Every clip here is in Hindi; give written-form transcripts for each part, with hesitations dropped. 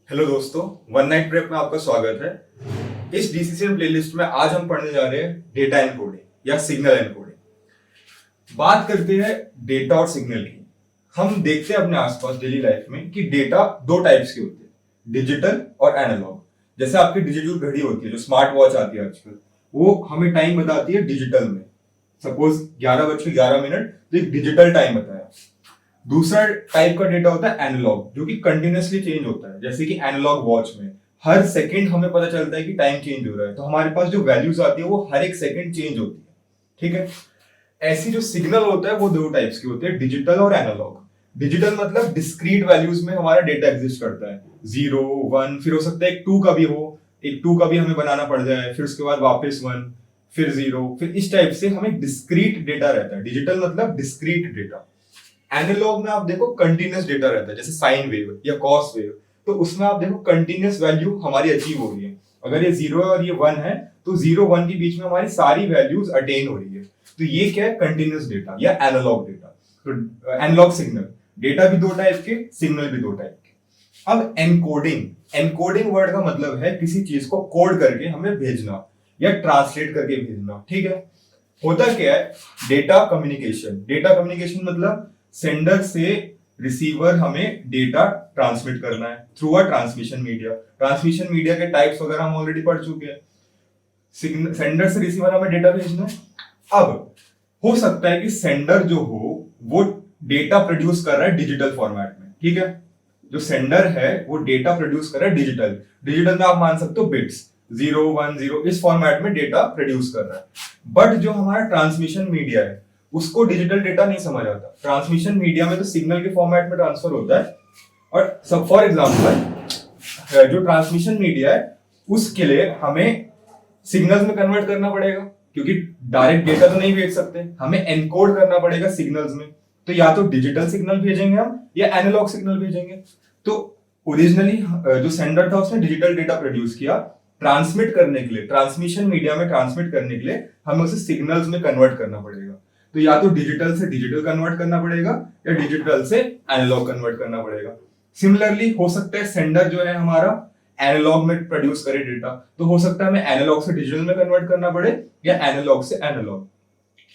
हेलो दोस्तों, वन नाइट प्रेप में आपका स्वागत है। इस डीसीसीएन प्लेलिस्ट में आज हम पढ़ने जा रहे हैं डेटा एनकोडिंग या सिग्नल एनकोडिंग। बात करते हैं डेटा और सिग्नल की। हम देखते हैं अपने आसपास डेली लाइफ में कि डेटा दो टाइप्स के होते हैं, डिजिटल और एनालॉग। जैसे आपकी डिजिटल घड़ी होती है, जो स्मार्ट वॉच आती है आजकल, वो हमें टाइम बताती है डिजिटल में। सपोज 11:11 तो एक डिजिटल टाइम बताया। दूसरा टाइप का डेटा होता है एनालॉग, जो कि कंटिन्यूअसली चेंज होता है। जैसे कि एनालॉग वॉच में हर सेकंड हमें पता चलता है कि टाइम चेंज हो रहा है, तो हमारे पास जो वैल्यूज आती है वो हर एक सेकंड चेंज होती है। ठीक है। ऐसी जो सिग्नल होता है वो दो टाइप्स के होते हैं, डिजिटल और एनालॉग। डिजिटल मतलब डिस्क्रीट वैल्यूज में हमारा डेटा एग्जिस्ट करता है, 0 1, फिर हो सकता है एक 2 का भी हो, एक 2 का भी हमें बनाना पड़ जाए, फिर उसके बाद वापस 1, फिर 0, फिर इस टाइप से हमें डिस्क्रीट डेटा रहता है। डिजिटल मतलब डिस्क्रीट डेटा। एनालॉग में आप देखो कंटिन्यूअस डेटा रहता है, जैसे साइन वेव या कॉस वेव। तो उसमें आप देखो कंटिन्यूअस वैल्यू हमारी अचीव हो रही है। अगर ये 0 है और ये 1 है, तो 0 1 के बीच में हमारी सारी वैल्यूज अटेन हो रही है। तो ये क्या है? कंटिन्यूअस डेटा या एनालॉग डेटा। तो एनालॉग सिग्नल, डेटा भी दो टाइप के, सिग्नल भी दो टाइप के। अब एनकोडिंग, एनकोडिंग वर्ड का मतलब है किसी चीज को कोड करके हमें भेजना या ट्रांसलेट करके भेजना। ठीक है। होता क्या है? Data communication. डेटा कम्युनिकेशन मतलब सेंडर से रिसीवर हमें डेटा ट्रांसमिट करना है through a transmission media. Transmission media के टाइप्स वगैरह हम ऑलरेडी पढ़ चुके हैं। सेंडर से रिसीवर हमें डेटा भेजना है। अब हो सकता है कि सेंडर जो हो वो डेटा प्रोड्यूस कर रहा है डिजिटल फॉर्मेट में। ठीक है। जो सेंडर है वो डेटा प्रोड्यूस कर रहा है डिजिटल। डिजिटल में आप मान सकते हो बिट्स, 0 1 0 इस फॉर्मेट में डेटा प्रोड्यूस कर रहा है। बट जो हमारा ट्रांसमिशन मीडिया है उसको डिजिटल डेटा नहीं समझ आता। ट्रांसमिशन मीडिया में तो सिग्नल के फॉर्मेट में ट्रांसफर होता है। और सब फॉर एग्जांपल जो ट्रांसमिशन मीडिया है उसके लिए हमें सिग्नल्स में कन्वर्ट करना पड़ेगा, क्योंकि डायरेक्ट डेटा तो नहीं भेज सकते, हमें एनकोड करना पड़ेगा सिग्नल्स में। तो या तो डिजिटल सिग्नल भेजेंगे हम या एनालॉग सिग्नल भेजेंगे। तो ओरिजिनली जो सेंडर था उसने डिजिटल डेटा प्रोड्यूस किया, ट्रांसमिट करने के लिए, ट्रांसमिशन मीडिया में ट्रांसमिट करने के लिए हमें उसे सिग्नल्स में कन्वर्ट करना पड़ेगा। तो या तो डिजिटल से डिजिटल कन्वर्ट करना पड़ेगा या डिजिटल से एनालॉग कन्वर्ट करना पड़ेगा। सिमिलरली हो सकता है सेंडर जो है हमारा एनालॉग में प्रोड्यूस करे डेटा, तो हो सकता है हमें एनालॉग से डिजिटल में कन्वर्ट करना पड़े या एनालॉग से एनालॉग।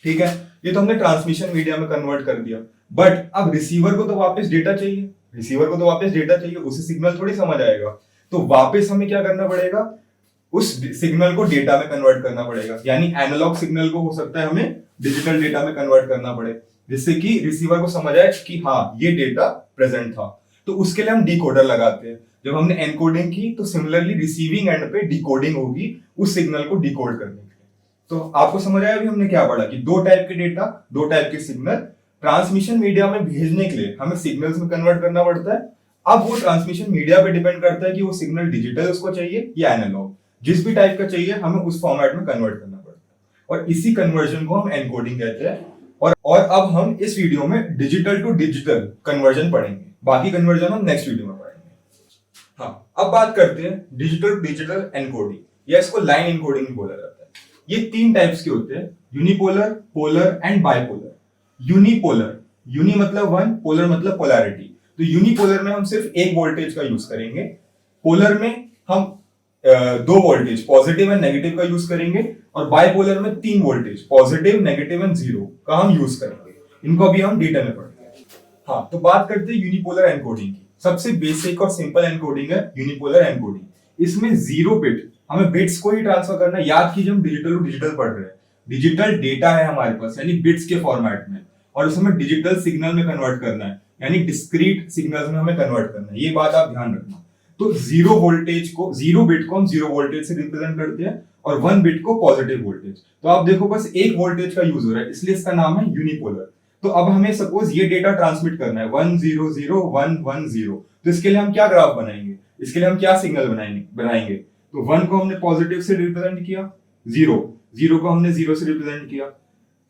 ठीक है। ये तो हमने ट्रांसमिशन मीडिया में कन्वर्ट कर दिया। बट अब रिसीवर को तो वापस डेटा चाहिए, रिसीवर को तो वापस डेटा चाहिए, उसे सिग्नल थोड़ी समझ आएगा। तो वापस हमें क्या करना पड़ेगा? उस सिग्नल को डेटा में कन्वर्ट करना पड़ेगा। यानी एनालॉग सिग्नल को हो सकता है हमें डिजिटल डेटा में कन्वर्ट करना पड़े, जिससे कि रिसीवर को समझ आए कि हाँ ये डेटा प्रेजेंट था। तो उसके लिए हम डिकोडर लगाते हैं। जब हमने एनकोडिंग की तो सिमिलरली रिसीविंग एंड पे डिकोडिंग होगी उस सिग्नल को डिकोड करने के लिए। तो आपको समझ आया अभी हमने क्या पढ़ा कि दो टाइप के डेटा, दो टाइप के सिग्नल। ट्रांसमिशन मीडिया में भेजने के लिए हमें सिग्नल्स में कन्वर्ट करना पड़ता है। अब वो ट्रांसमिशन मीडिया पे डिपेंड करता है कि वो सिग्नल डिजिटल उसको चाहिए या एनालॉग। जिस भी टाइप का चाहिए हमें उस फॉर्मेट में कन्वर्ट करना पड़ता है, और इसी कन्वर्जन को हम एनकोडिंग कहते हैं। और अब हम इस वीडियो में डिजिटल टू डिजिटल कन्वर्जन पढ़ेंगे। बाकी कन्वर्जन हम नेक्स्ट वीडियो में पढ़ेंगे। हाँ, अब बात करते हैं डिजिटल टू डिजिटल एनकोडिंग, या इसको लाइन एनकोडिंग भी बोला जाता है। ये तीन टाइप्स के होते हैं, unipolar, polar and bipolar. Unipolar, uni मतलब वन, पोलर मतलब पोलैरिटी। तो यूनिपोलर में हम सिर्फ एक वोल्टेज का यूज करेंगे। पोलर में हम दो वोल्टेज पॉजिटिव एंड नेगेटिव का यूज करेंगे, और बाइपोलर में तीन voltage positive, negative and zero का हम यूज करेंगे। इनको अभी हम डिटेल में पढ़ेंगे। हाँ, तो बात करते हैं यूनिपोलर एनकोडिंग की। सबसे बेसिक और सिंपल एनकोडिंग है यूनिपोलर एनकोडिंग। इसमें जीरो बिट, हमें बिट्स को ही ट्रांसफर करना है। याद कीजिए हम डिजिटल टू डिजिटल पढ़ रहे हैं। डिजिटल डेटा है हमारे पास यानी बिट्स के फॉर्मेट में, और उसमें डिजिटल सिग्नल में कन्वर्ट करना है, यानी डिस्क्रीट सिग्नल्स में हमें कन्वर्ट करना है। ये बात आप ध्यान रखना। तो जीरो वोल्टेज को, जीरो बिट को हम जीरो वोल्टेज से रिप्रेजेंट करते हैं, और वन बिट को पॉजिटिव वोल्टेज। तो आप देखो बस एक वोल्टेज का यूज हो रहा है, इसलिए इसका नाम है यूनिपोलर। तो अब हमें सपोज ये डेटा ट्रांसमिट करना है 1 0 0 1 1 0। तो इसके लिए हम क्या ग्राफ बनाएंगे, इसके लिए हम क्या सिग्नल बनाएंगे। तो 1 को हमने पॉजिटिव से रिप्रेजेंट किया, 0 को हमने 0 से रिप्रेजेंट किया,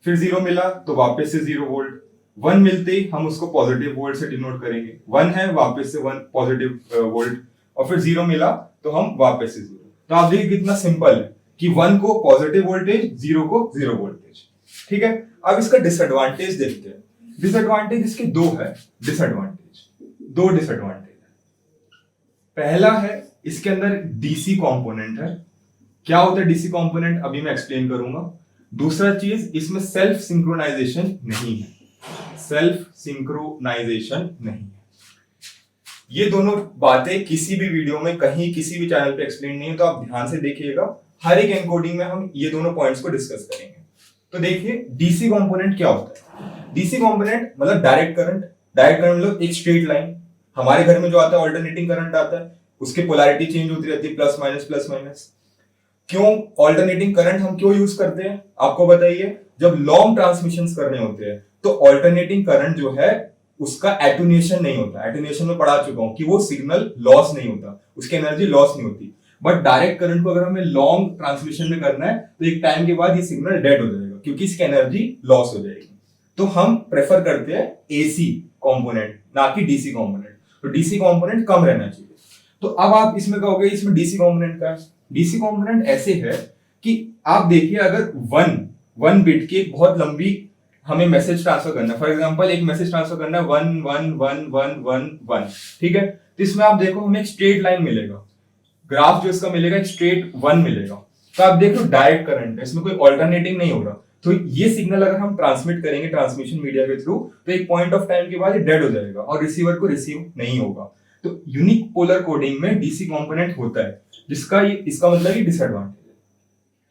फिर 0 मिला तो वापस से 0 वोल्ट, 1 मिलते ही हम उसको पॉजिटिव वोल्ट से डिनोट करेंगे। 1 है, वापस से 1 पॉजिटिव वोल्ट, और फिर 0 मिला तो हम वापस से 0। तो आप देखिए कितना सिंपल है कि 1 को पॉजिटिव वोल्टेज, 0 को 0 वोल्टेज। ठीक है। अब इसका डिसएडवांटेज देखते हैं। डिसएडवांटेज इसके दो है। दो डिसएडवांटेज है। पहला है इसके अंदर डीसी कंपोनेंट है। क्या होता है डीसी कंपोनेंट अभी मैं एक्सप्लेन करूंगा। दूसरा चीज इसमें सेल्फ सिंक्रोनाइजेशन नहीं है, सेल्फ सिंक्रोनाइजेशन नहीं है। ये दोनों बातें किसी भी वीडियो में कहीं किसी भी चैनल पे एक्सप्लेन नहीं है, तो आप ध्यान से देखिएगा। हर एक एनकोडिंग में हम ये दोनों पॉइंट्स को डिस्कस करेंगे। तो देखिए डीसी कंपोनेंट क्या होता है। डीसी कंपोनेंट मतलब डायरेक्ट करंट। डायरेक्ट करंट मतलब एक स्ट्रेट लाइन। हमारे घर में जो आता है ऑल्टरनेटिंग करंट आता है, उसकी पोलैरिटी चेंज होती रहती है, प्लस माइनस प्लस माइनस। क्यों ऑल्टरनेटिंग करंट हम क्यों यूज करते हैं आपको बताइए। जब लॉन्ग ट्रांसमिशन करने होते हैं तो ऑल्टरनेटिंग करंट जो है उसका एटुनेशन नहीं होता। एटुनेशन में पढ़ा चुका हूं कि वो सिग्नल लॉस नहीं होता, उसकी एनर्जी लॉस नहीं होती। बट डायरेक्ट करंट को अगर हमें लॉन्ग ट्रांसमिशन में करना है तो एक टाइम के बाद ये सिग्नल डेड हो जाएगा क्योंकि इसकी एनर्जी लॉस हो जाएगी। तो हम प्रेफर करते हैं एसी कंपोनेंट ना कि डीसी कंपोनेंट। तो डीसी कंपोनेंट कम रहना चाहिए। तो अब आप इसमें कहोगे इसमें डीसी कंपोनेंट का है। डीसी कंपोनेंट ऐसे है कि आप देखिए अगर वन बिट की एक बहुत लंबी हमें मैसेज ट्रांसफर करना है। फॉर एग्जांपल एक मैसेज ट्रांसफर करना है 1111111, ठीक है। तो इसमें आप देखो हमें एक स्ट्रेट लाइन मिलेगा, ग्राफ जो इसका मिलेगा एक स्ट्रेट 1 मिलेगा। तो आप देखो डायरेक्ट करंट है, इसमें कोई ऑल्टरनेटिंग नहीं हो रहा। तो ये सिग्नल अगर हम ट्रांसमिट करेंगे ट्रांसमिशन मीडिया के थ्रू तो एक पॉइंट ऑफ टाइम के बाद ये डेड हो जाएगा और रिसीवर को रिसीव नहीं होगा। तो यूनिक पोलर कोडिंग में डीसी कंपोनेंट होता है जिसका इसका मतलब ये डिसएडवांटेज है,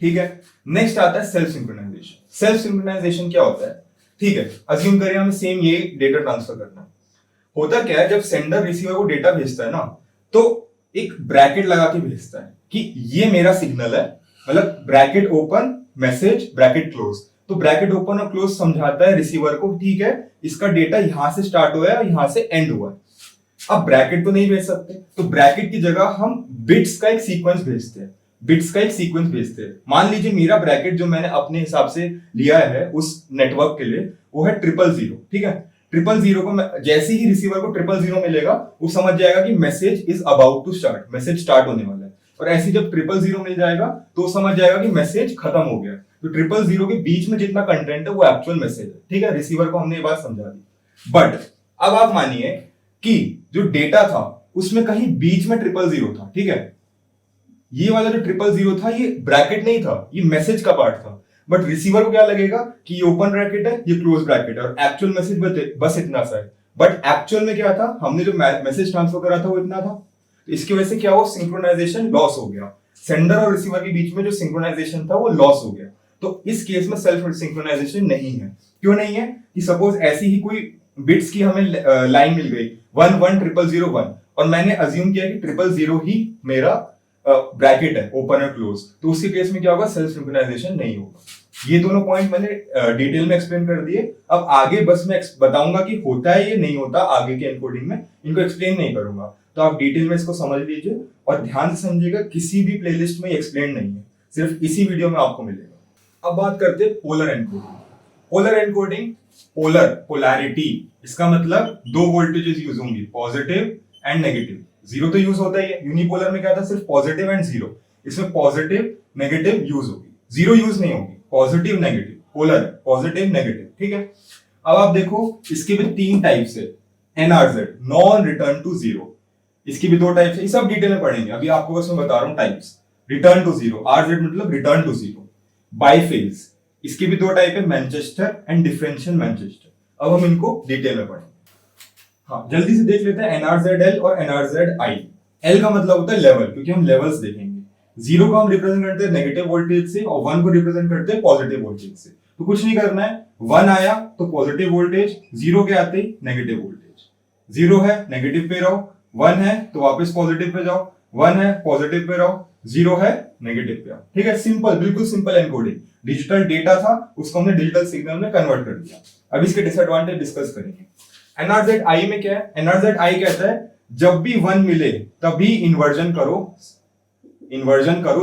ठीक है। नेक्स्ट आता है सेल्फ सिंक्रोनाइजेशन। सेल्फ सिंक्रोनाइजेशन क्या होता है, ठीक है। अज्यूम करें हमें सेम ये डेटा ट्रांसफर करना है। होता क्या है जब सेंडर रिसीवर को डेटा भेजता है ना तो एक ब्रैकेट लगा के भेजता है कि ये मेरा सिग्नल है, मतलब bracket open message bracket close. तो ब्रैकेट ओपन और क्लोज समझाता है रिसीवर को ठीक है इसका डेटा यहां से स्टार्ट हुआ है और यहां से एंड हुआ है। अब ब्रैकेट तो नहीं भेज सकते, तो ब्रैकेट की जगह हम बिट्स का एक सीक्वेंस भेजते हैं। बिट्स का एक सीक्वेंस भेजते हैं। मान लीजिए मेरा ब्रैकेट जो मैंने अपने हिसाब से लिया है उस नेटवर्क के लिए वो है 000, ठीक है। 000 को जैसे ही रिसीवर को 000 मिलेगा वो समझ जाएगा कि message is about to start, message start होने वाला है। और ऐसे जब 000 मिल जाएगा तो समझ जाएगा कि मैसेज खत्म हो गया। तो 000 के बीच में जितना कंटेंट है वो एक्चुअल मैसेज है, ठीक है। रिसीवर को हमने ये बात समझा दी। बट अब आप मानिए कि जो डेटा था उसमें कहीं बीच में 000 था, ठीक है। ये वाला जो 000 था ये ब्रैकेट नहीं था, ये मैसेज का पार्ट था। बट रिसीवर को क्या लगेगा कि ये ओपन ब्रैकेट है ये क्लोज ब्रैकेट है और एक्चुअल मैसेज बस इतना सा है। बट एक्चुअल में क्या था, हमने जो मैसेज ट्रांसफर करा था वो इतना था। तो इसकी वजह से क्या हो सिंक्रोनाइजेशन लॉस हो गया। सेंडर और रिसीवर के बीच में जो सिंक्रोनाइजेशन था वो लॉस हो गया। तो इस केस में सेल्फ सिंक्रोनाइजेशन नहीं है। क्यों नहीं है कि सपोज ऐसी ही कोई बिट्स की हमें लाइन मिल गई 11001 और मैंने अज्यूम किया कि 000 ही मेरा ब्रैकेट है ओपन और क्लोज। तो उसके केस में क्या होगा सेल्फ सिंक्रोनाइजेशन नहीं होगा। ये दोनों पॉइंट मैंने डिटेल में एक्सप्लेन कर दिए। अब आगे बस मैं बताऊंगा कि होता है ये नहीं होता आगे के एनकोडिंग में, इनको एक्सप्लेन नहीं करूंगा। तो आप डिटेल में इसको समझ लीजिए और ध्यान से समझिएगा, किसी भी प्लेलिस्ट में एक्सप्लेन नहीं है, सिर्फ इसी वीडियो में आपको मिलेगा। अब बात करते हैं polar encoding. Polar encoding, polar polarity, इसका मतलब दो वोल्टेजेस यूज होंगी पॉजिटिव एंड नेगेटिव। जीरो तो यूज होता ही है, यूनिपोलर में क्या था सिर्फ पॉजिटिव एंड जीरो, इसमें पॉजिटिव नेगेटिव यूज होगी, जीरो यूज नहीं होगी, positive negative. Polar positive negative, ठीक है। अब आप देखो इसके भी तीन टाइप्स है, NRZ non return to zero, इसकी भी दो टाइप्स है, ये सब डिटेल में पढ़ेंगे। अभी आपको बस मैं बता रहा हूं types. Return to zero, RZ मतलब रिटर्न टू जीरो। बाइफेज, इसकी भी दो टाइप है, मैनचेस्टर एंड डिफरेंशियल मैनचेस्टर। अब हम इनको डिटेल में पढ़ेंगे। हाँ जल्दी से देख लेते हैं एनआरजेड एल और एनआरजेड आई। एल का मतलब होता है लेवल, क्योंकि हम लेवल्स देखेंगे। जीरो को हम रिप्रेजेंट करते हैं नेगेटिव वोल्टेज से और वन को रिप्रेजेंट करते हैं पॉजिटिव वोल्टेज से। तो कुछ नहीं करना है, वन आया तो पॉजिटिव वोल्टेज, जीरो के आते ही नेगेटिव वोल्टेज। जीरो है नेगेटिव पे रहो, वन है तो वापस पॉजिटिव पे जाओ, वन है पॉजिटिव पे रहो, जीरो है नेगेटिव पे आओ, ठीक है। सिंपल, बिल्कुल सिंपल एनकोडिंग। डिजिटल डेटा था उसको हमने डिजिटल सिग्नल में कन्वर्ट कर दिया। अब इसके डिसएडवांटेज डिस्कस करेंगे। एनआरजेड आई में क्या है, एनआरजेड आई कहता है जब भी वन मिले तभी इन्वर्जन करो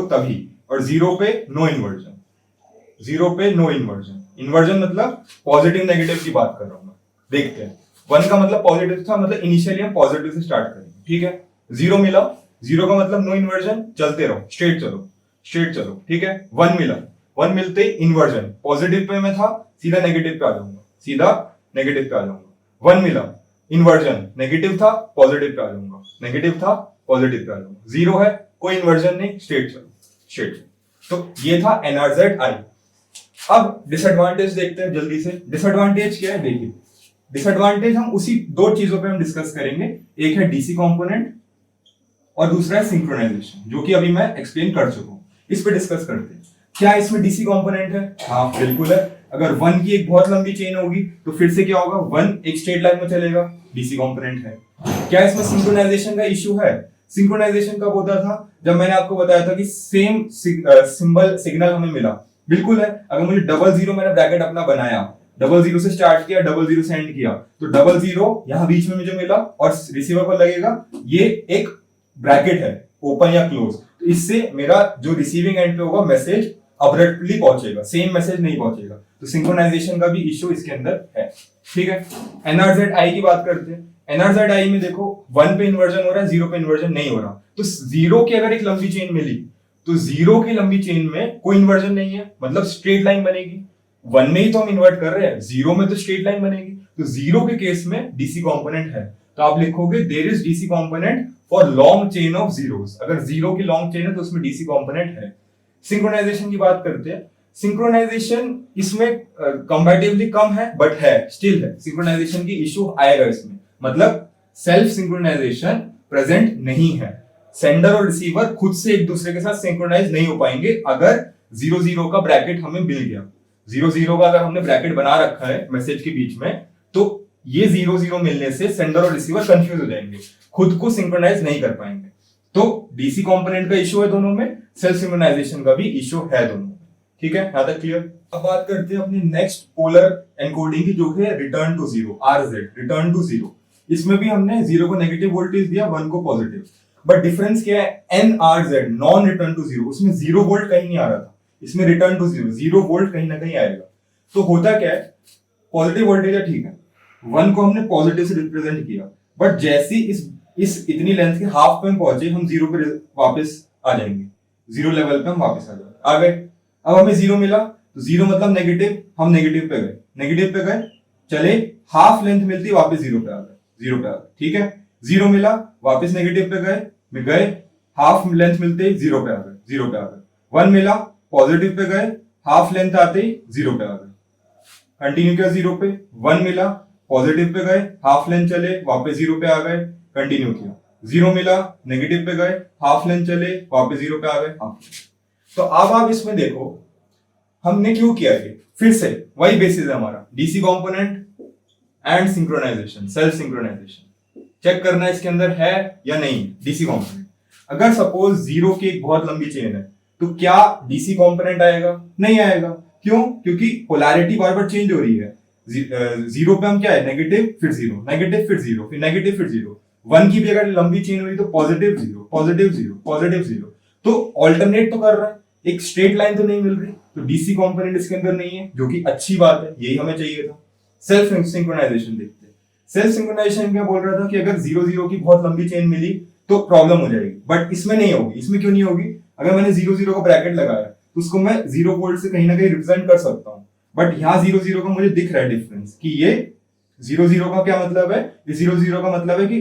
तभी, और जीरो पे नो इन्वर्जन, जीरो पे नो इन्वर्जन। इन्वर्जन मतलब पॉजिटिव नेगेटिव की बात कर रहा हूं मैं। देखते हैं, वन का मतलब पॉजिटिव था, मतलब इनिशियली हम पॉजिटिव से स्टार्ट करेंगे, ठीक है। जीरो मिला, जीरो का मतलब नो इन्वर्जन, चलते रहो, स्ट्रेट चलो, ठीक है। वन मिला, वन मिलते ही इन्वर्जन, पॉजिटिव पे मैं था सीधा नेगेटिव पे आ जाऊंगा, सीधा नेगेटिव पे आ जाऊंगा। वन मिला, इन्वर्जन नेगेटिव था, पॉजिटिव पे आ जाऊंगा, नेगेटिव था, पॉजिटिव पे आ जाऊंगा, जीरो है, कोई इन्वर्जन नहीं, स्ट्रेट चलो, स्ट्रेट। तो ये था एनआरजेड आई। अब डिसएडवांटेज देखते हैं जल्दी से। डिसएडवांटेज क्या है देखिए, डिसएडवांटेज हम उसी दो चीजों पे हम डिस्कस करेंगे, एक है डीसी कंपोनेंट और दूसरा है सिंक्रोनाइजेशन, जो कि अभी मैं एक्सप्लेन कर चुका हूं। इस पे डिस्कस करते हैं। क्या इसमें डीसी कंपोनेंट है? हाँ बिल्कुल है। अगर वन की एक बहुत लंबी चेन होगी तो फिर से क्या होगा, वन एक स्ट्रेट लाइन में चलेगा, डीसी कंपोनेंट है। क्या इसमें सिंक्रोनाइजेशन का इश्यू है? सिंक्रोनाइजेशन कब होता था? जब मैंने आपको बताया था कि सेम सिंबल सिग्नल हमें मिला। बिल्कुल है। अगर मुझे डबल जीरो मैंने ब्रैकेट अपना बनाया, डबल जीरो से स्टार्ट किया, डबल जीरो से एंड किया, तो डबल जीरो यहां बीच में मुझे मिला और रिसीवर को लगेगा ये एक ब्रैकेट है, ओपन या क्लोज। तो इससे मेरा जो रिसीविंग एंड पे होगा मैसेज अब्रप्टली पहुंचेगा, सेम मैसेज नहीं पहुंचेगा। तो सिंक्रोनाइजेशन का भी इश्यू इसके अंदर है। ठीक है। एनआरजेड आई की बात करते हैं। एनआरजेड आई में देखो, वन पे इन्वर्जन हो रहा है, जीरो पे इन्वर्जन नहीं हो रहा। तो जीरो की अगर एक लंबी चेन मिली तो जीरो की लंबी चेन में कोई इन्वर्जन नहीं है, मतलब स्ट्रेट लाइन बनेगी। वन में ही तो हम इन्वर्ट कर रहे हैं, जीरो में तो स्ट्रेट लाइन बनेगी। तो जीरो के केस में डीसी कंपोनेंट है, तो आप लिखोगे there is DC component for long chain of zeros. अगर जीरो की लॉन्ग चेन है तो उसमें डीसी कंपोनेंट है। सिंक्रोनाइजेशन की बात करते हैं। सिंक्रोनाइजेशन इसमें कंपैरेटिवली कम है, बट है, स्टिल है। सिंक्रोनाइजेशन की इश्यू आएगा इसमें, मतलब सेल्फ सिंक्रोनाइजेशन प्रेजेंट नहीं है। सेंडर और रिसीवर खुद से एक दूसरे के साथ सिंक्रोनाइज नहीं हो पाएंगे अगर जीरो जीरो का ब्रैकेट हमें मिल गया। जीरो जीरो का अगर हमने ब्रैकेट बना रखा है मैसेज के बीच में, तो ये जीरो जीरो मिलने से सेंडर और रिसीवर कंफ्यूज हो जाएंगे, खुद को सिंक्रोनाइज नहीं कर पाएंगे। तो डीसी कंपोनेंट का इश्यू है दोनों में, सेल्फ सिंक्रोनाइजेशन का भी इश्यू है दोनों में। ठीक है, यहां तक क्लियर। अब बात करते हैं अपनी नेक्स्ट पोलर एनकोडिंग की, जो है return to zero, RZ, return to zero. इसमें भी हमने जीरो को नेगेटिव वोल्टेज दिया, वन को पॉजिटिव। बट डिफरेंस क्या है, NRZ, non return to zero, उसमें जीरो वोल्ट कहीं नहीं आ रहा था, इसमें return to zero, zero volt कहीं ना कहीं आएगा। तो होता क्या है, पॉजिटिव वोल्टेज है, ठीक है, वन को हमने पॉजिटिव से रिप्रेजेंट किया, बट जैसी इस इतनी लेंथ के हाफ पे हम पहुंचे, हम जीरो पे वापस आ जाएंगे, जीरो लेवल पे हम वापस आ गए। अब हमें जीरो मिला, तो जीरो मतलब नेगेटिव, हम नेगेटिव पे गए, नेगेटिव पे गए, चले, हाफ लेंथ मिलती, वापस जीरो पे आ गए, जीरो पे आ गए। ठीक है, जीरो मिला, वापस नेगेटिव पे गए, हाफ लेंथ मिलते ही जीरो पे आ गए, जीरो पे आ गए। वन मिला, पॉजिटिव पे गए, हाफ लेंथ आते ही जीरो पे आ गए, कंटिन्यू किया जीरो पे। वन मिला, पॉजिटिव पे गए, हाफ लेंथ चले, वापस जीरो पे आ गए, कंटिन्यू किया। जीरो मिला, नेगेटिव पे गए, हाफ लेंथ चले, वापस जीरो पे आ गए, हाफ लेंथ। तो अब आप इसमें देखो हमने क्यों किया ये, फिर से वही बेसिस है हमारा, DC component and synchronization, self synchronization check करना इसके अंदर है या नहीं। डीसी कंपोनेंट, अगर सपोज जीरो की एक बहुत लंबी चेन है, तो क्या डीसी कंपोनेंट आएगा? नहीं आएगा। क्यों? क्योंकि पोलैरिटी बार बार चेंज हो रही है। जीरो पे हम क्या है, नेगेटिव फिर जीरो, नेगेटिव फिर जीरो, फिर नेगेटिव फिर जीरो। वन की भी अगर लंबी चेन हुई तो positive zero, positive zero, positive zero. तो ऑल्टरनेट तो कर रहा है, एक स्ट्रेट लाइन तो नहीं मिल रही, तो डीसी कंपोनेंट इसके अंदर नहीं है, जो कि अच्छी बात है, यही हमें चाहिए था। सेल्फ सिंक्रोनाइजेशन देखते हैं। सेल्फ सिंक्रोनाइजेशन क्या बोल रहा था कि अगर जीरो जीरो की बहुत लंबी चेन मिली तो प्रॉब्लम हो जाएगी, बट इसमें नहीं होगी। इसमें क्यों नहीं होगी? अगर मैंने जीरो जीरो का ब्रैकेट लगाया तो उसको मैं जीरो वोल्ट से कहीं ना कहीं रिप्रेजेंट कर सकता हूं, बट यहाँ जीरो जीरो का मुझे दिख रहा है डिफरेंस, कि ये जीरो जीरो का क्या मतलब है, ये जीरो जीरो का मतलब है कि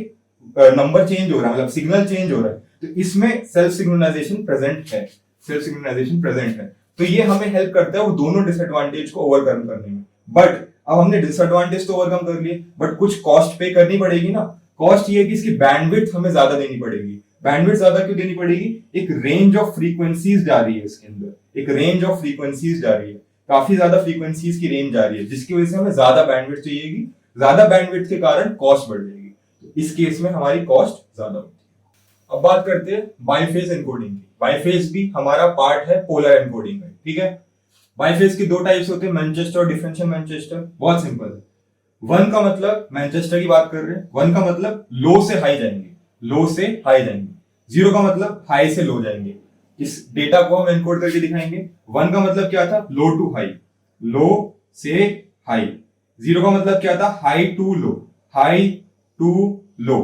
नंबर चेंज हो रहा है, मतलब सिग्नल चेंज हो रहा है। तो इसमें सेल्फ सिंक्रोनाइजेशन प्रेजेंट है, सेल्फ सिंक्रोनाइजेशन प्रेजेंट है। तो ये हमें हेल्प करता है वो दोनों डिसएडवांटेज को ओवरकम करने में। बट अब हमने डिसएडवांटेज तो ओवरकम कर लिए, बट कुछ कॉस्ट पे करनी पड़ेगी ना। कॉस्ट ये है कि इसकी बैंडविड्थ हमें ज्यादा देनी पड़ेगी। बैंडविड्थ ज्यादा क्यों देनी पड़ेगी? एक रेंज ऑफ फ्रीक्वेंसीज जा रही है इसके अंदर, एक रेंज ऑफ फ्रीक्वेंसीज जा रही है, काफी ज्यादा फ्रीक्वेंसीज की रेंज जा रही है, जिसकी वजह से हमें ज्यादा बैंडविड्थ चाहिएगी। ज्यादा बैंडविड्थ के कारण कॉस्ट बढ़ जाएगी, तो इस केस में हमारी कॉस्ट ज्यादा होती है। अब बात करते हैं बाइफेज एनकोडिंग की। बाइफेज भी हमारा पार्ट है पोलर एनकोडिंग का, ठीक है। बाइफेज की दो टाइप्स होते हैं, मैनचेस्टर और डिफरेंशियल मैनचेस्टर। बहुत सिंपल है। वन का मतलब, मैनचेस्टर की बात कर रहे हैं, वन का मतलब लो से हाई जाएंगे, लो से हाई जाएंगे। जीरो का मतलब हाई से लो जाएंगे। इस डेटा को हम एनकोड करके दिखाएंगे। वन का मतलब क्या था? लो टू हाई, लो से हाई। जीरो का मतलब क्या था? High to low, high to low.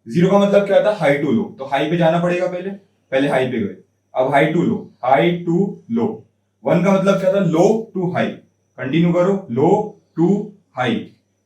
Zero का मतलब क्या था? High to low. तो हाई पे जाना पड़ेगा, पहले हाई पे गए, अब high to low, high to low. One का मतलब क्या था? लो टू हाई। कंटिन्यू करो, लो टू हाई।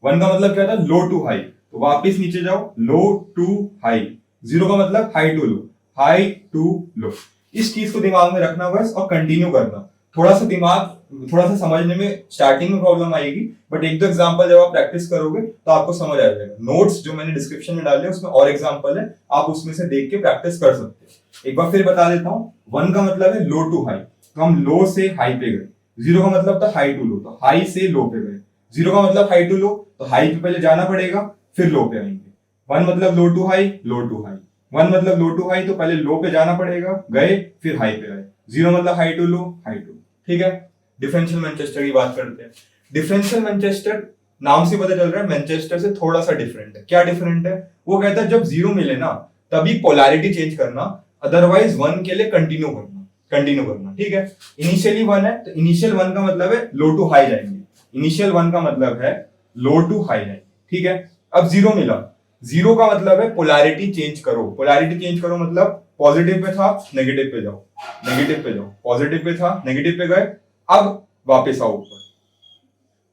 वन का मतलब क्या था? लो टू हाई। तो वापस नीचे जाओ, लो टू हाई, जीरो का मतलब high to low, high to low. इस चीज को दिमाग में रखना बस और कंटिन्यू करना। थोड़ा सा समझने में स्टार्टिंग में प्रॉब्लम आएगी, बट एक दो एग्जांपल जब आप प्रैक्टिस करोगे तो आपको समझ आ जाएगा। नोट्स जो मैंने डिस्क्रिप्शन में डाले उसमें और एग्जांपल है, आप उसमें से देख के प्रैक्टिस कर सकते हैं। एक बार फिर बता देता हूँ, वन का मतलब है लो टू हाई, तो हम लो से हाई पे गए। जीरो का मतलब था हाई टू लो, तो हाई से लो पे गए। जीरो का मतलब हाई टू लो, तो हाई पे पहले जाना पड़ेगा फिर लो पे आएंगे। वन मतलब low to high, low to high. One मतलब लो टू हाई, तो पहले लो पे जाना पड़ेगा, गए फिर हाई पे आए। जीरो मतलब high to low, high to. ठीक है, डिफरेंशियल मैनचेस्टर की बात करते हैं। डिफरेंशियल मैनचेस्टर नाम से पता चल रहा है मैनचेस्टर से थोड़ा सा डिफरेंट है। क्या डिफरेंट है? वो कहता है जब जीरो मिले ना तभी पोलैरिटी चेंज करना, अदरवाइज वन के लिए कंटिन्यू करना। ठीक है, इनिशियली वन है तो इनिशियल वन का मतलब है लो टू हाई जाएंगे। इनिशियल वन का मतलब है लो टू हाई जाएंगे। ठीक है, अब जीरो मिला, जीरो का मतलब है पोलैरिटी चेंज करो। पोलैरिटी चेंज करो मतलब पॉजिटिव पे था नेगेटिव पे जाओ, नेगेटिव पे जाओ, पॉजिटिव पे था नेगेटिव पे गए, अब वापस आओ ऊपर,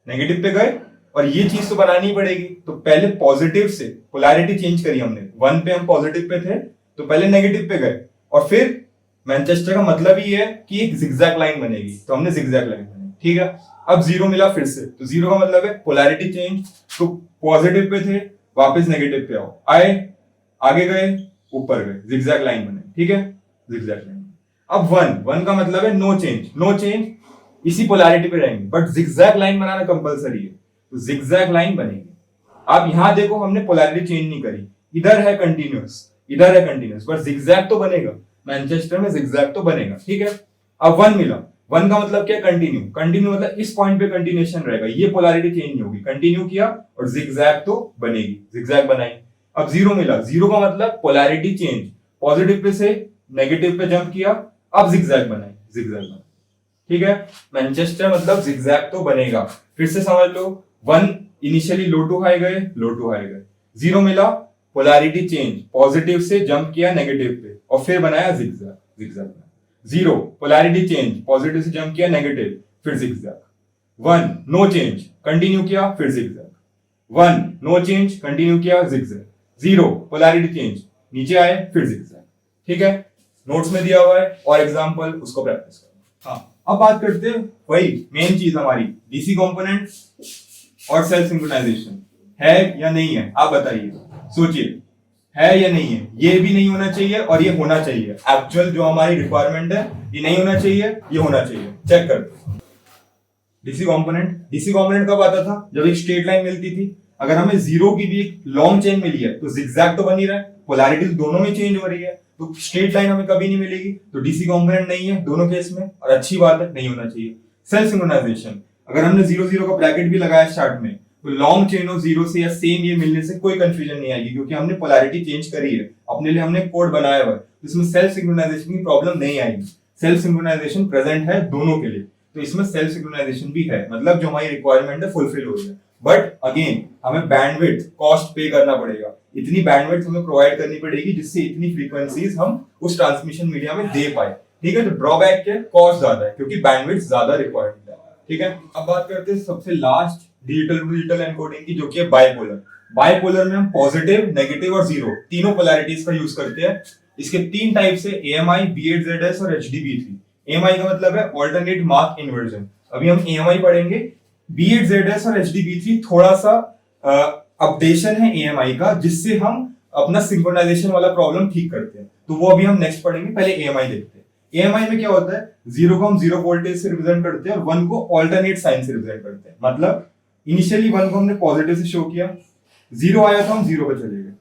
नेगेटिव पे गए। और ये चीज तो बनानी पड़ेगी, तो पहले पॉजिटिव से पोलैरिटी चेंज करी हमने। वन पे हम पॉजिटिव पे थे तो पहले नेगेटिव पे गए, और फिर मैनचेस्टर का मतलब ही है कि एक जिगजैग लाइन बनेगी, तो हमने जिगजैग लाइन बनाई। ठीक है, अब जीरो मिला फिर से, तो जीरो का मतलब है पोलैरिटी चेंज, तो पॉजिटिव पे थे वापस नेगेटिव पे आओ, आए आगे गए ऊपर गए, जिगजैग लाइन बने। ठीक है, जिगजैग लाइन। अब वन का मतलब है नो चेंज, नो चेंज, इसी पोलैरिटी पे रहेंगे, but zigzag line banana compulsory है, तो जिगजैग लाइन बनेगी। आप यहां देखो हमने पोलैरिटी चेंज नहीं करी, इधर है कंटिन्यूअस, इधर है कंटिन्यूअस, पर जिगजैग तो बनेगा, मैनचेस्टर में जिगजैग तो बनेगा। ठीक है, अब वन मिला, वन का मतलब क्या? कंटिन्यू। कंटिन्यू मतलब इस पॉइंट पे कंटिन्यूएशन रहेगा, ये पोलैरिटी चेंज नहीं होगी, कंटिन्यू किया और जिगजैग तो बनेगी, जिगजैग बनाई। अब जीरो मिला, जीरो का मतलब पोलैरिटी चेंज, पॉजिटिव पे से नेगेटिव पे जंप किया, अब जिगजैग बनाई, जिगजैग बनाई। ठीक है, मैनचेस्टर मतलब जिगजैग तो बनेगा। फिर से समझ लो, one initially low to high गए, लो टू हाई गए, जीरो मिला, पोलैरिटी चेंज, पॉजिटिव से जंप किया नेगेटिव पे और फिर बनाया जिगजैग, जिगजैग बनाया। जीरो पोलैरिटी चेंज, पॉजिटिव से जंप किया नेगेटिव, फिर zigzag. One no change, continue किया फिर zigzag. One no change, continue किया जिगजैग। जीरो पोलैरिटी चेंज, नीचे आए फिर जिगजैग। ठीक है, नोट्स में दिया हुआ है और एग्जांपल, उसको प्रैक्टिस करो। हाँ, अब बात करते हैं वही मेन चीज हमारी, डीसी कंपोनेंट और सेल्फ सिंक्रोनाइजेशन है या नहीं है? आप बताइए, सोचिए, है या नहीं है? ये भी नहीं होना चाहिए और ये होना चाहिए। एक्चुअल जो हमारी रिक्वायरमेंट है, ये नहीं होना चाहिए, ये होना चाहिए। चेक करते। डीसी कंपोनेंट कब आता था? जब एक स्ट्रेट लाइन मिलती थी। अगर हमें जीरो की भी एक लॉन्ग चेन मिली है तो जिगजैग तो बन ही रहा है, पोलैरिटी दोनों में चेंज हो रही है, तो स्ट्रेट लाइन हमें कभी नहीं मिलेगी, तो डीसी कंपोनेंट नहीं है दोनों केस में, और अच्छी बात है, नहीं होना चाहिए। सेल्फ सिंक्रोनाइजेशन, अगर हमने जीरो जीरो का ब्रैकेट भी लगाया स्टार्ट में, तो लॉन्ग चेन ऑफ जीरो से या सेम ये मिलने से कोई कंफ्यूजन नहीं आएगी, क्योंकि हमने पोलैरिटी चेंज करी है, अपने लिए हमने कोड बनाया हुआ है, इसमें सेल्फ सिंक्रोनाइजेशन की प्रॉब्लम नहीं आएगी। सेल्फ सिंक्रोनाइजेशन प्रेजेंट है दोनों के लिए, तो इसमें सेल्फ सिंक्रोनाइजेशन भी है, मतलब जो हमारी रिक्वायरमेंट है फुलफिल हो रही है। बट अगेन हमें बैंडविड्थ कॉस्ट पे करना पड़ेगा, इतनी बैंडविड्थ हमें प्रोवाइड करनी पड़ेगी जिससे इतनी फ्रीक्वेंसीज हम उस ट्रांसमिशन मीडिया में दे पाए। ठीक है, तो ड्रॉबैक क्या है? कॉस्ट ज्यादा है, क्योंकि बैंडविड्थ ज्यादा रिक्वायर्ड है। ठीक है, अब बात करते हैं सबसे last digital to digital encoding की, जो कि है बाइपोलर। बाइपोलर में हम पॉजिटिव, नेगेटिव और जीरो तीनों पोलैरिटीज का यूज करते हैं। इसके तीन टाइप से AMI, B8ZS और HDB3। AMI का मतलब है ऑल्टरनेट मार्क इन्वर्जन, अभी हम AMI पढ़ेंगे। B8ZS और HDB3 थोड़ा सा अपडेशन है AMI का, जिससे हम अपना सिंक्रोनाइजेशन वाला प्रॉब्लम ठीक करते हैं, तो वो अभी हम नेक्स्ट पढ़ेंगे। पहले AMI देखते हैं। AMI में क्या होता है? जीरो को हम जीरो वोल्टेज से रिप्रेजेंट करते हैं और वन को ऑल्टरनेट साइन से रिप्रेजेंट करते हैं। मतलब इनिशियली वन को हमने पॉजिटिव से शो किया, जीरो आया तो हम जीरो पे चले गए,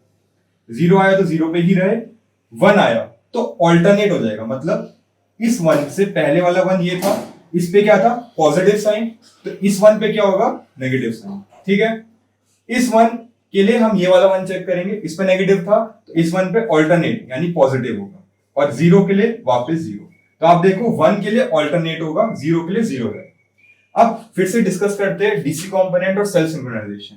जीरो आया तो जीरो पे ही रहे, वन आया तो ऑल्टरनेट हो जाएगा, मतलब इस वन से पहले वाला वन ये था, इस पे क्या था? पॉजिटिव साइन, तो इस वन पे क्या होगा? Negative sign. ठीक है, इस वन के लिए हम ये वाला वन चेक करेंगे, इस पे नेगेटिव था तो इस वन पे ऑल्टरनेट यानी पॉजिटिव होगा, और जीरो के लिए वापस जीरो। तो आप देखो, वन के लिए ऑल्टरनेट होगा, जीरो के लिए जीरो है। अब फिर से डिस्कस करते हैं डीसी कंपोनेंट और सेल्फ सिंक्रोनाइजेशन।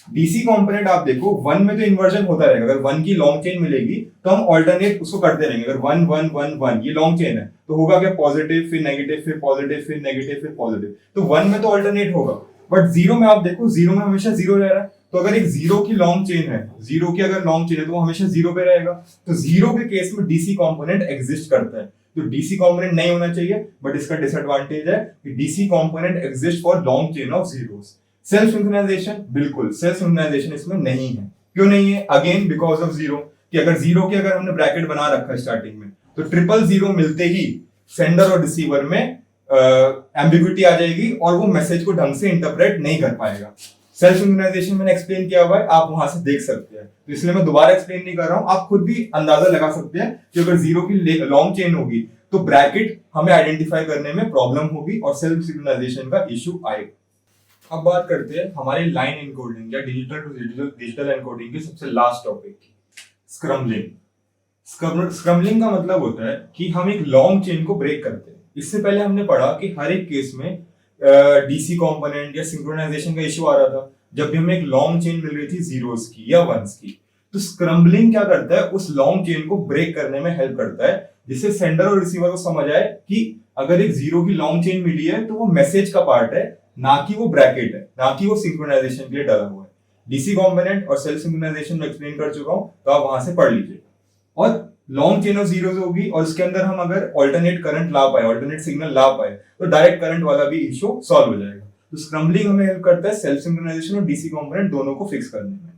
डीसी कंपोनेंट आप देखो, वन में तो इन्वर्जन होता रहेगा, अगर वन की लॉन्ग चेन मिलेगी तो हम ऑल्टरनेट उसको करते रहेंगे। अगर वन वन वन वन ये लॉन्ग चेन है तो होगा क्या? पॉजिटिव फिर नेगेटिव फिर पॉजिटिव फिर नेगेटिव फिर पॉजिटिव, तो वन में तो ऑल्टरनेट होगा। बट जीरो में आप देखो, जीरो में हमेशा जीरो रह रहा है, तो अगर एक जीरो की लॉन्ग चेन है, जीरो की अगर लॉन्ग चेन है तो वो हमेशा जीरो पे रहेगा। तो जीरो के केस में डीसी कंपोनेंट एग्जिस्ट करता है, तो डीसी कंपोनेंट नहीं होना चाहिए, बट इसका डिसएडवांटेज है कि DC component exist for long chain of zeros. Self synchronization, बिल्कुल सेल्फ सिंक्रोनाइजेशन इसमें नहीं है। क्यों नहीं है? अगेन बिकॉज ऑफ जीरो, कि अगर जीरो की अगर हमने ब्रैकेट बना रखा है स्टार्टिंग में, तो ट्रिपल जीरो मिलते ही सेंडर और रिसीवर में एम्बिग्युइटी आ जाएगी और वो मैसेज को ढंग से इंटरप्रेट नहीं कर पाएगा। सेल्फ सिंक्रोनाइजेशन मैंने एक्सप्लेन किया हुआ है, आप वहां से देख सकते हैं, तो इसलिए मैं दोबारा एक्सप्लेन नहीं कर रहा हूं। आप खुद भी अंदाजा लगा सकते हैं कि अगर जीरो की लॉन्ग चेन होगी तो ब्रैकेट हमें आइडेंटिफाई करने में प्रॉब्लम होगी और सेल्फ सिंक्रोनाइजेशन का इश्यू आएगा। अब बात करते हैं हमारे लाइन एनकोडिंग या डिजिटल टू डिजिटल एनकोडिंग के सबसे लास्ट टॉपिक की, स्क्रम्बलिंग। स्क्रम्बलिंग का मतलब होता है कि हम एक लॉन्ग चेन को ब्रेक करते हैं। इससे पहले हमने पढ़ा कि हर एक केस में डीसी कंपोनेंट या सिंक्रोनाइजेशन का इश्यू आ रहा था जब भी हमें एक लॉन्ग चेन मिल रही थी जीरोस की या वंस की। तो स्क्रम्बलिंग क्या करता है? उस लॉन्ग चेन को ब्रेक करने में हेल्प करता है, जिससे सेंडर और रिसीवर को समझ आए कि अगर एक जीरो की लॉन्ग चेन मिली है तो वो मैसेज का पार्ट है, ना कि वो ब्रैकेट है, ना कि वो सिंक्रोनाइजेशन के लिए डला हुआ है। डीसी कंपोनेंट और सेल्फ सिंक्रोनाइजेशन में एक्सप्लेन कर चुका हूं, तो आप वहां से पढ़ लीजिए। और लॉन्ग चेन ऑफ जीरोस होगी और उसके अंदर हम अगर ऑल्टरनेट करंट ला पाए, ऑल्टरनेट सिग्नल ला पाए, तो डायरेक्ट करंट वाला भी इशू सॉल्व हो जाएगा। तो स्क्रम्बलिंग हमें हेल्प करता है सेल्फ सिंक्रोनाइजेशन और डीसी कंपोनेंट दोनों को फिक्स करने में।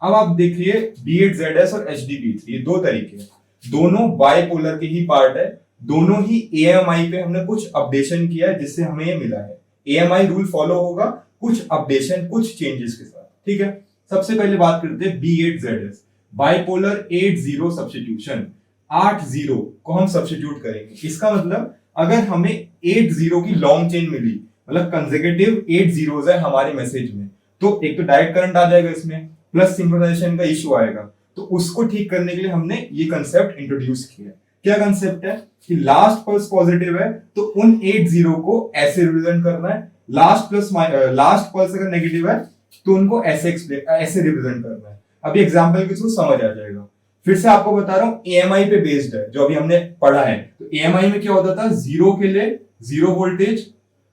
अब आप देखिए B8ZS और HDP3, ये दो तरीके हैं, दोनों बाइपोलर के ही पार्ट है, दोनों ही AMI पे हमने कुछ अपडेशन किया है जिससे हमें ये मिला है। AMI रूल फॉलो होगा कुछ अपडेशन, कुछ चेंजेस के साथ, ठीक है। सबसे पहले बात करते हैं B8ZS, बाइपोलर 8-0 सब्स्टिट्यूशन। 8-0 को हम सब्स्टिट्यूट करेंगे। इसका मतलब अगर हमें 8-0 की लॉन्ग चेन मिली, मतलब कंसेक्यूटिव 8 जीरोस है हमारे मैसेज में, तो एक तो डायरेक्ट करंट आ जाएगा इसमें, प्लस सिंक्रोनाइजेशन का इशू आएगा। तो उसको ठीक करने के लिए हमने ये कंसेप्ट इंट्रोड्यूस किया है। क्या कंसेप्ट है? कि लास्ट पल्स पॉजिटिव है तो उन 8-0 को ऐसे रिप्रेजेंट करना है, लास्ट पल्स अगर नेगेटिव है तो उनको ऐसे रिप्रेजेंट करना है। अभी एग्जांपल के थ्रू समझ आ जाएगा। फिर से आपको बता रहा हूं, AMI पे बेस्ड है जो अभी हमने पढ़ा है। तो AMI में क्या होता था? 0 के लिए 0 वोल्टेज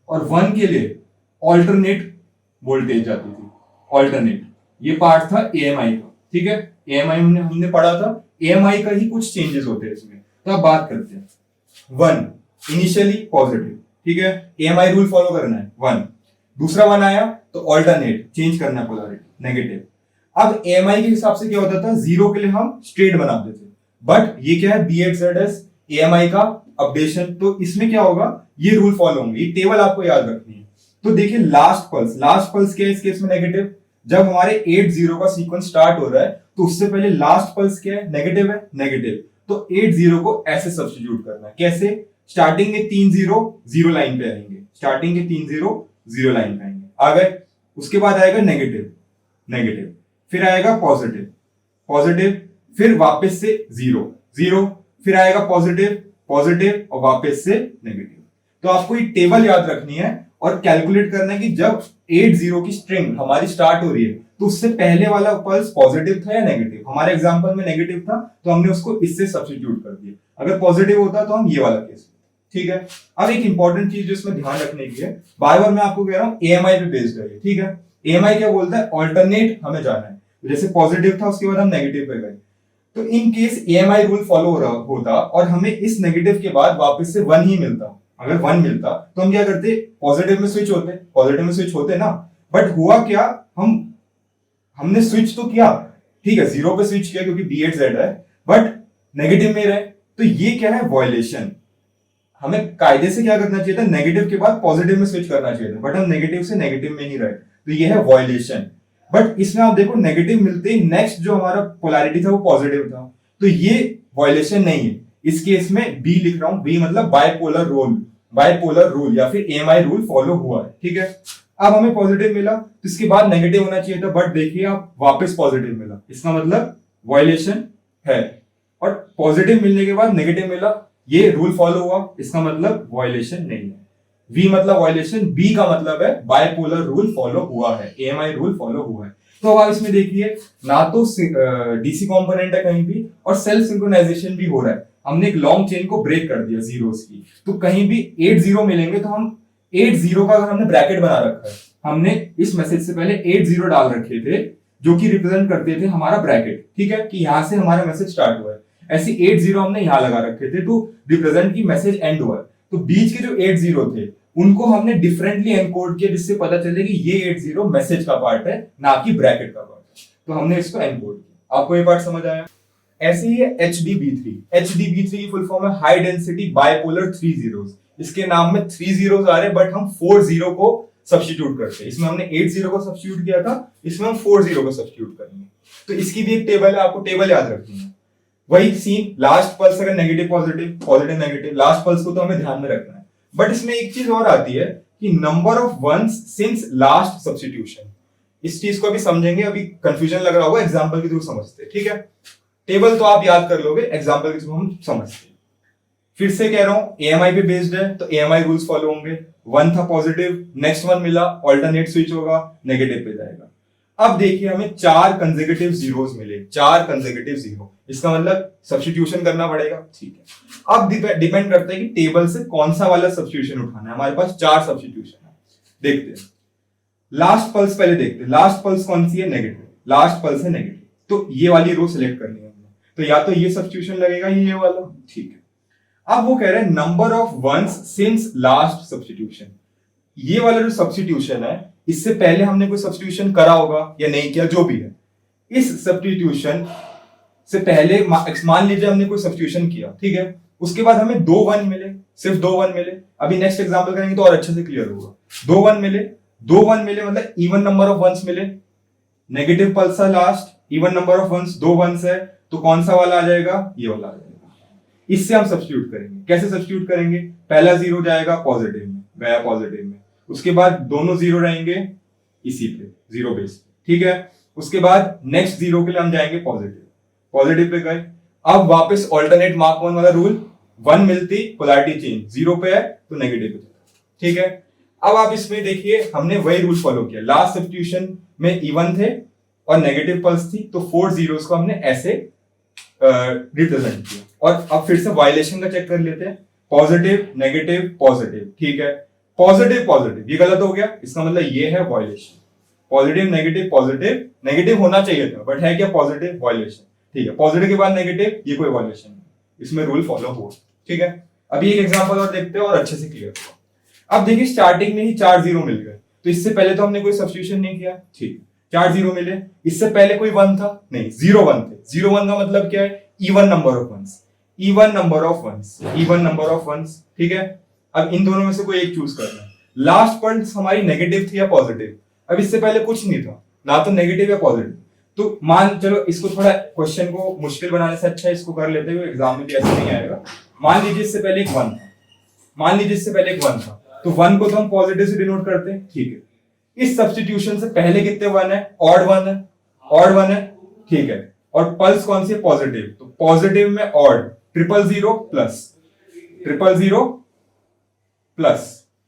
और 1 के लिए ऑल्टरनेट वोल्टेज जाती थी, ऑल्टरनेट। ये पार्ट था AMI का, ठीक है। AMI हमने पढ़ा था, AMI का ही कुछ चेंजेस होते हैं इसमें। तो अब बात करते हैं 1 इनिशियली पॉजिटिव, ठीक है, AMI रूल फॉलो करना है 1। दूसरा 1 आया तो ऑल्टरनेट, चेंज करना है पोलैरिटी, नेगेटिव। अब AMI के हिसाब से क्या होता था? 0 के लिए हम स्ट्रेट बनाते थे, बट ये क्या है? B8ZS AMI का अपडेशन। तो इसमें क्या होगा? ये रूल फॉलो होंगे, ये टेबल आपको याद रखनी है। तो देखिए लास्ट पल्स क्या है इस केस में? नेगेटिव। जब हमारे 8-0 का सीक्वेंस स्टार्ट हो रहा है तो उससे पहले लास्ट पल्स क्या है? नेगेटिव है, नेगेटिव। तो 8-0 को ऐसे सब्स्टिट्यूट करना है। कैसे? स्टार्टिंग के 3-0 जीरो लाइन पे आएंगे, स्टार्टिंग के 3-0 जीरो लाइन पे आएंगे, आ गए। उसके बाद आएगा नेगेटिव, फिर आएगा पॉजिटिव, फिर वापस से 0, फिर आएगा पॉजिटिव और वापस से नेगेटिव। तो आपको ये टेबल याद रखनी है और कैलकुलेट करना है कि जब 8-0 की स्ट्रिंग हमारी स्टार्ट हो रही है तो उससे पहले वाला पल्स पॉजिटिव था या नेगेटिव। हमारे एग्जांपल में नेगेटिव था तो हमने उसको इससे सब्स्टिट्यूट कर दिया, अगर पॉजिटिव होता तो हम ये वाला केस, ठीक है। अब एक इंपॉर्टेंट चीज जो इसमें ध्यान रखने की है, बार बार मैं आपको कह रहा हूं AMI पे बेस्ड है, ठीक है। AMI क्या बोलता है? ऑल्टरनेट हमें जाना है। जैसे पॉजिटिव था उसके बाद हम नेगेटिव पे गए, तो in case AMI rule follow होता और हमें इस नेगेटिव के बाद वापस से 1 ही मिलता। अगर 1 मिलता तो हम क्या करते? पॉजिटिव में स्विच होते ना। बट हुआ क्या? हमने स्विच तो किया, ठीक है, 0 पे स्विच किया क्योंकि B8Z है, बट नेगेटिव में रहे। तो ये क्या है? वॉयलेशन। हमें कायदे से क्या करना चाहिए था? नेगेटिव के बाद पॉजिटिव में स्विच करना चाहिए था, बट हम नेगेटिव से नेगेटिव में ही रहे, तो ये है वॉयलेशन। बट इसमें आप देखो नेगेटिव मिलते ही नेक्स्ट जो हमारा पोलैरिटी था वो पॉजिटिव था, तो ये वॉयलेशन नहीं है। इस केस में B लिख रहा हूं, B मतलब बाइपोलर रूल या फिर AMI रूल फॉलो हुआ है, ठीक है। अब हमें पॉजिटिव मिला तो इसके बाद नेगेटिव होना चाहिए था, बट देखिए आप वापस पॉजिटिव मिला, इसका मतलब वॉयलेशन है। और पॉजिटिव मिलने के बाद नेगेटिव मिला, ये रूल फॉलो हुआ, इसका मतलब वॉयलेशन नहीं है। V मतलब वॉयलेशन, B का मतलब है बाइपोलर रूल फॉलो हुआ है, AMI रूल फॉलो हुआ है। तो अब इसमें देखिए ना तो डीसी कंपोनेंट है कहीं भी और सेल्फ सिंक्रोनाइजेशन भी हो रहा है। हमने एक लॉन्ग चेन को ब्रेक कर दिया जीरोस की, तो कहीं भी 8-0 मिलेंगे तो हम 8-0 का अगर हमने ब्रैकेट बना रखा है हमने इस मैसेज से पहले 80 डाल रखे थे जो कि रिप्रेजेंट करते थे हमारा ब्रैकेट, ठीक है, कि यहां से हमारा मैसेज स्टार्ट हुआ है। ऐसे 80 हमने यहां लगा रखे थे टू रिप्रेजेंट की मैसेज एंड हुआ है। तो बीच के जो 80 थे उनको हमने डिफरेंटली एनकोड किया जिससे पता चले कि ये 80 मैसेज का पार्ट है ना कि ब्रैकेट का पार्ट है। तो हमने इसको एनकोड किया। आपको ये पार्ट समझ आया? ऐसे ही है HDB3। HDB3 की फुल फॉर्म है हाई डेंसिटी बाइपोलर 3 zeros। इसके नाम में 3 zeros आ रहे हैं बट हम 4 0 को सब्स्टिट्यूट करते हैं। इसमें हमने 80 को सब्स्टिट्यूट किया था, इसमें हम 40 को सब्स्टिट्यूट करेंगे। तो इसकी भी एक टेबल है, आपको टेबल याद रखनी है। वही सीन, लास्ट पल्स अगर negative positive positive negative, last pulse को तो हमें ध्यान में रखना है। बट इसमें एक चीज और आती है कि number of ones since last substitution. इस चीज को अभी समझेंगे, अभी कंफ्यूजन लग रहा होगा, एग्जांपल के थ्रू समझते हैं, ठीक है। टेबल तो आप याद कर लोगे, एग्जांपल के थ्रू हम समझते हैं। फिर से कह रहा हूं AMI पे बेस्ड है तो AMI रूल्स फॉलो होंगे। 1 था पॉजिटिव, नेक्स्ट 1 मिला, ऑल्टरनेट स्विच होगा, नेगेटिव पे जाएगा। अब देखिए हमें 4 कंसेक्यूटिव जीरोस मिले, 4 कंसेक्यूटिव जीरो, इसका मतलब सब्स्टिट्यूशन करना पड़ेगा, ठीक है। अब डिपेंड करता है कि टेबल से कौन सा वाला सब्स्टिट्यूशन उठाना है। हमारे पास 4 सब्स्टिट्यूशन है, देखते हैं। लास्ट पल्स पहले देखते हैं, लास्ट पल्स कौन सी है? नेगेटिव, लास्ट पल्स है नेगेटिव, तो ये वाली रो सिलेक्ट करनी है हमने। तो या तो ये सब्स्टिट्यूशन लगेगा ये वाला, ठीक है। अब वो कह रहे हैं number of ones since last substitution. ये वाला जो सब्स्टिट्यूशन है इससे पहले हमने कोई सब्स्टिट्यूशन करा होगा या नहीं किया, जो भी है। इस सब्स्टिट्यूशन से पहले मान लीजिए हमने कोई सब्स्टिट्यूशन किया, ठीक है, उसके बाद हमें 2 1 मिले, सिर्फ 2 1 मिले। अभी नेक्स्ट एग्जांपल करेंगे तो और अच्छे से क्लियर होगा। 2 1 मिले, 2 1 मिले मतलब इवन नंबर ऑफ वंस मिले। नेगेटिव पल्स है last, even number of ones, 2 ones है, तो कौन सा वाला आ जाएगा? ये वाला आ जाएगा। इससे हम सब्स्टिट्यूट करेंगे। कैसे सब्स्टिट्यूट करेंगे? पहला 0 जाएगा पॉजिटिव में, गया पॉजिटिव में। उसके बाद दोनों 0 रहेंगे इसी पे, 0 बेस पे, ठीक है। उसके बाद नेक्स्ट 0 के लिए हम जाएंगे पॉजिटिव, पॉजिटिव पे गए। अब वापस ऑल्टरनेट मार्क 1 वाला रूल, 1 मिलती पोलैरिटी चेंज, 0 पे है तो नेगेटिव पे जाएगा, ठीक है। अब आप इसमें देखिए हमने वही रूल फॉलो किया। लास्ट सब्स्टिट्यूशन में इवन थे और नेगेटिव पल्स थी, तो 4 zeros को हमने ऐसे रिप्रेजेंट किया। और अब फिर से वायलेशन का चेक कर लेते हैं। पॉजिटिव नेगेटिव पॉजिटिव, ठीक है। पॉजिटिव पॉजिटिव ये गलत हो गया, इसका मतलब ये है violation. Positive negative positive, negative होना चाहिए था बट है क्या? पॉजिटिव, वायलेशन, ठीक है। पॉजिटिव के बाद नेगेटिव, ये कोई वायलेशन नहीं, इसमें रूल फॉलो हुआ, ठीक है। अभी एक एग्जांपल और देखते हैं और अच्छे से क्लियर होगा। अब देखिए स्टार्टिंग में ही 4 0 मिल गए, तो इससे पहले तो हमने कोई सब्स्टिट्यूशन नहीं किया, ठीक है। 4 0 मिले, इससे पहले कोई 1 था नहीं, 0 1 थे। 0 1 का मतलब क्या है? Even number of ones, even number of ones, even number of ones, ठीक है। अब इन दोनों में से कोई एक चूज करना है। लास्ट पल्स हमारी नेगेटिव थी या पॉजिटिव? अब इससे पहले कुछ नहीं था, ना तो नेगेटिव या पॉजिटिव। तो मान चलो इसको थोड़ा क्वेश्चन को मुश्किल बनाने से अच्छा इसको कर लेते हुए, एग्जाम में भी ऐसे नहीं आएगा। मान लीजिए इससे पहले एक 1 था, मान लीजिए इससे पहले एक 1 था, तो 1 को तो हम पॉजिटिव से डिनोट करते हैं, ठीक है। इस सब्स्टिट्यूशन से पहले कितने 1 है? ऑड 1 है, ऑड 1 है, ठीक है। और पल्स कौन सी है? पॉजिटिव, तो पॉजिटिव में ऑड, 0 0 प्लस, 0 0 प्लस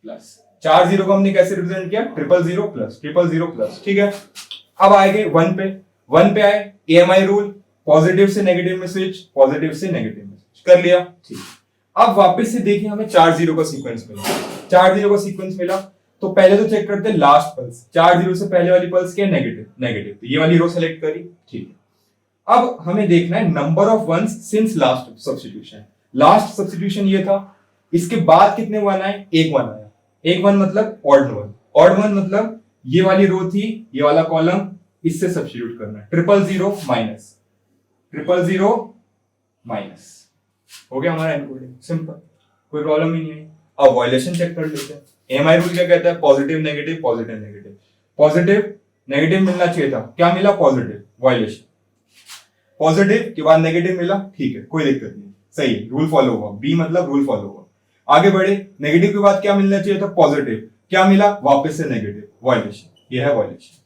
प्लस। 4 0 को हमने कैसे रिप्रेजेंट किया? 0 0 प्लस, 0 0 प्लस, ठीक है। अब आएंगे 1 पे, 1 पे आए AMI रूल, पॉजिटिव से नेगेटिव में स्विच, पॉजिटिव से नेगेटिव में स्विच कर लिया, ठीक। अब वापस से देखिए हमें 4 0 का सीक्वेंस मिला, 4 0 का सीक्वेंस मिला। तो पहले तो चेक करते हैं लास्ट पल्स, 4 0 से पहले वाली पल्स क्या है? नेगेटिव, नेगेटिव, तो ये वाली रो सेलेक्ट करी, ठीक है। अब हमें देखना है number of ones since last substitution. Last substitution ये था, इसके बाद कितने 1 आए? एक 1 आया। एक 1 मतलब ऑड 1, ऑड 1 मतलब ये वाली रो थी, ये वाला कॉलम, इससे सब्स्टिट्यूट करना है। 0 0 माइनस, 0 0 माइनस, हो गया हमारा एनकोडिंग, सिंपल, कोई प्रॉब्लम ही नहीं है। अब वायलेशन चेक कर लेते हैं। AMI रूल क्या कहता है? Positive negative, positive negative, positive negative मिलना चाहिए था, क्या मिला? Positive, violation. पॉजिटिव के बाद नेगेटिव मिला, ठीक है, कोई दिक्कत नहीं, सही, रूल फॉलो हुआ, बी मतलब रूल फॉलो हुआ। आगे बढ़े, नेगेटिव के बाद क्या मिलना चाहिए था? पॉजिटिव, क्या मिला? वापस से नेगेटिव, वायलेशन, ये है वायलेशन।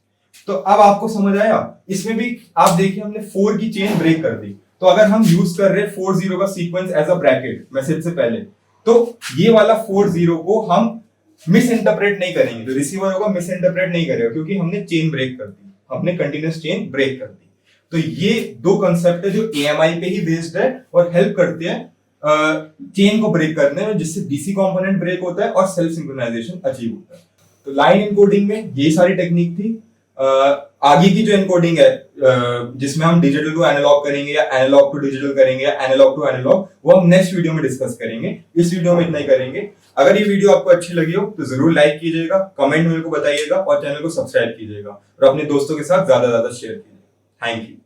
तो अब आपको समझ आया? इसमें भी आप देखिए हमने 4 की चेन ब्रेक कर दी। तो अगर हम यूज कर रहे 4 0 का sequence as a bracket message से पहले, तो ये वाला 4 0 को हम मिस इंटरप्रेट नहीं करेंगे, जो रिसीवर होगा मिस इंटरप्रेट नहीं करेगा, क्योंकि हमने चेन ब्रेक कर दी, हमने कंटिन्यूअस चेन ब्रेक कर दी। तो ये 2 कंसेप्ट है जो AMI पे ही बेस्ड है और हेल्प करते हैं चेन को ब्रेक करने में, जिससे DC कंपोनेंट ब्रेक होता है और सेल्फ सिंक्रोनाइजेशन अचीव होता है। तो लाइन इनकोडिंग में ये सारी टेक्निक थी। आगे की जो इनकोडिंग है जिसमें हम डिजिटल टू एनालॉग करेंगे या एनालॉग टू डिजिटल करेंगे या एनालॉग टू एनालॉग, वो हम नेक्स्ट वीडियो में डिस्कस करेंगे। इस वीडियो में इतना ही करेंगे। अगर ये वीडियो आपको अच्छी लगी हो तो जरूर लाइक कीजिएगा, कमेंट में मेरे को बताइएगा और चैनल को सब्सक्राइब कीजिएगा और अपने दोस्तों के साथ ज्यादा शेयर कीजिएगा। Thank you.